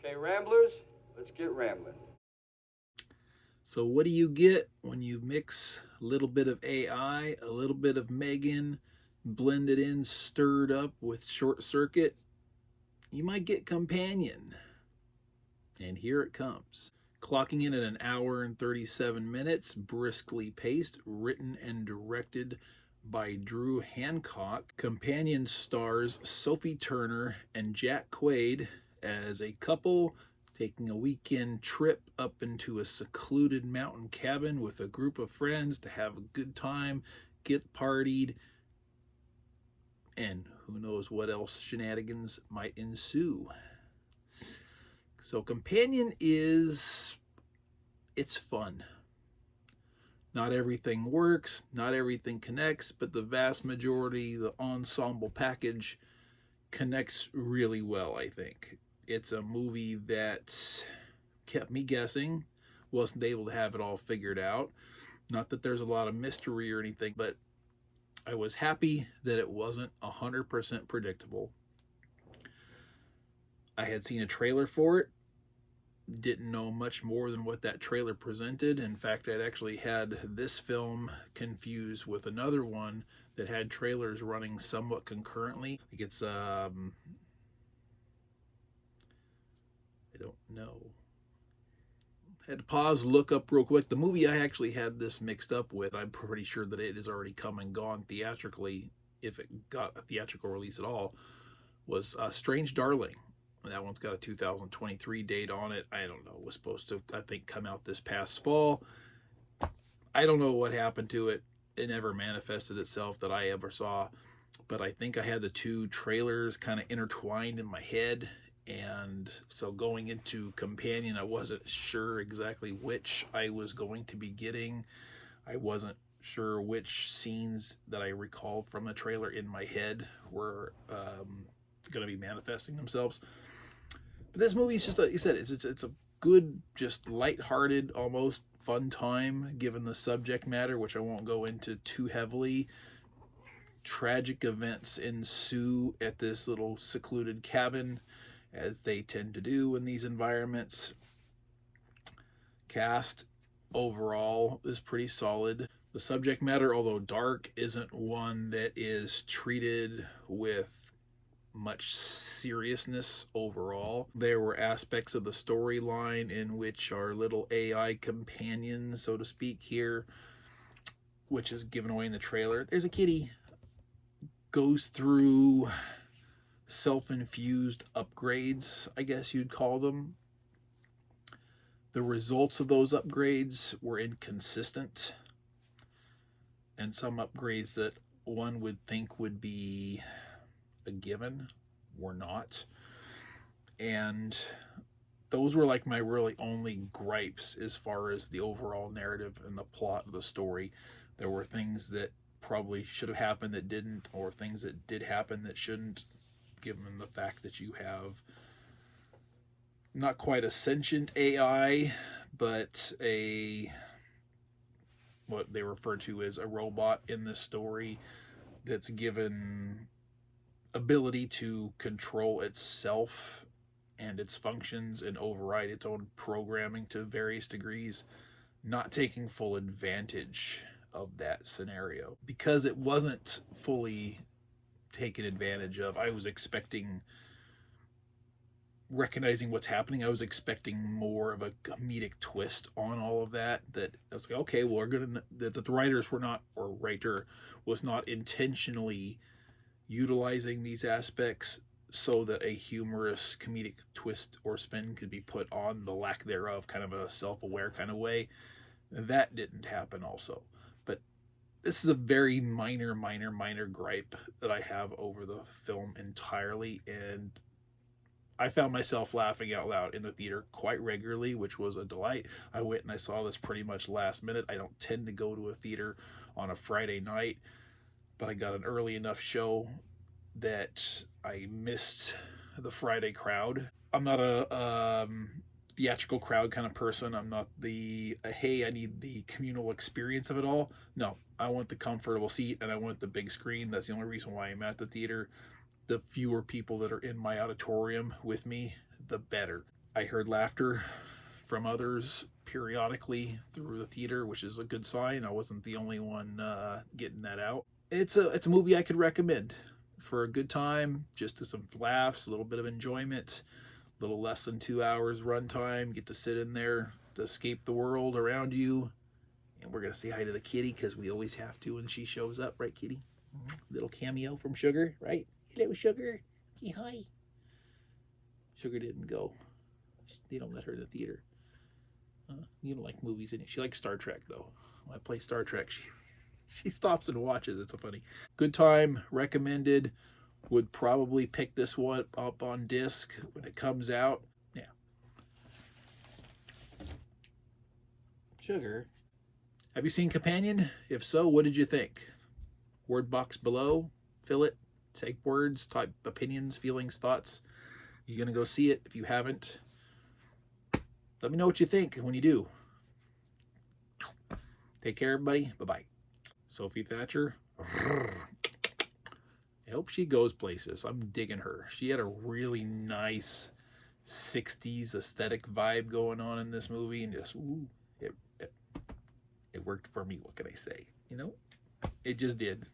Okay, Ramblers, let's get rambling. So what do you get when you mix a little bit of AI, a little bit of Megan, blend it in, stirred up with Short Circuit? You might get Companion. And here it comes. Clocking in at an hour and 37 minutes, briskly paced, written and directed by Drew Hancock. Companion stars Sophie Turner and Jack Quaid as a couple taking a weekend trip up into a secluded mountain cabin with a group of friends to have a good time, get partied, and who knows what else shenanigans might ensue. So Companion it's fun. Not everything works, not everything connects, but the vast majority, the ensemble package connects really well, I think. It's a movie that kept me guessing, wasn't able to have it all figured out. Not that there's a lot of mystery or anything, but I was happy that it wasn't 100% predictable. I had seen a trailer for it, didn't know much more than what that trailer presented. In fact, I'd actually had this film confused with another one that had trailers running somewhat concurrently. I think it's I don't know. Had to pause, look up real quick. The movie I actually had this mixed up with, I'm pretty sure that it has already come and gone theatrically, if it got a theatrical release at all, was Strange Darling. That one's got a 2023 date on it. I don't know. It was supposed to, I think, come out this past fall. I don't know what happened to it. It never manifested itself that I ever saw. But I think I had the two trailers kind of intertwined in my head. And so going into Companion, I wasn't sure exactly which I was going to be getting. I wasn't sure which scenes that I recalled from the trailer in my head were going to be manifesting themselves. But this movie is just, like you said, it's a good, just lighthearted, almost fun time, given the subject matter, which I won't go into too heavily. Tragic events ensue at this little secluded cabin, as they tend to do in these environments. Cast overall is pretty solid. The subject matter, although dark, isn't one that is treated with much seriousness overall. There were aspects of the storyline in which our little AI companion, so to speak, here, which is given away in the trailer. There's a kitty, goes through self-infused upgrades, I guess you'd call them. The results of those upgrades were inconsistent, and some upgrades that one would think would be a given were not. And those were like my really only gripes as far as the overall narrative and the plot of the story. There were things that probably should have happened that didn't, or things that did happen that shouldn't, given the fact that you have not quite a sentient AI, but what they refer to as a robot in this story that's given ability to control itself and its functions and override its own programming to various degrees, not taking full advantage of that scenario. Because it wasn't fully taken advantage of, I was expecting, recognizing what's happening, I was expecting more of a comedic twist on all of that. That I was like, okay, well, we're gonna, that the writers were not, or writer was not intentionally utilizing these aspects so that a humorous comedic twist or spin could be put on the lack thereof, kind of a self-aware kind of way. That didn't happen also. But this is a very minor gripe that I have over the film entirely, and I found myself laughing out loud in the theater quite regularly, which was a delight. I went and I saw this pretty much last minute. I don't tend to go to a theater on a Friday night, but I got an early enough show that I missed the Friday crowd. I'm not a theatrical crowd kind of person. I'm not the, hey, I need the communal experience of it all. No, I want the comfortable seat and I want the big screen. That's the only reason why I'm at the theater. The fewer people that are in my auditorium with me, the better. I heard laughter from others periodically through the theater, which is a good sign. I wasn't the only one getting that out. It's a movie I could recommend for a good time, just to some laughs, a little bit of enjoyment, a little less than 2 hours runtime. Get to sit in there to escape the world around you. And we're gonna say hi to the kitty because we always have to when she shows up, right, kitty? Little cameo from Sugar, right? Hello, Sugar. Say hi. Sugar didn't go. They don't let her in the theater. You don't like movies, and she likes Star Trek though. When I play Star Trek, she stops and watches. It's a funny, good time. Recommended. Would probably pick this one up on disc when it comes out. Yeah. Sugar. Have you seen Companion? If so, what did you think? Word box below. Fill it. Take words. Type opinions, feelings, thoughts. You gonna go see it? If you haven't, let me know what you think when you do. Take care, everybody. Bye-bye. Sophie Thatcher. I hope she goes places. I'm digging her. She had a really nice 60s aesthetic vibe going on in this movie, and just, ooh, it worked for me. What can I say? You know? It just did.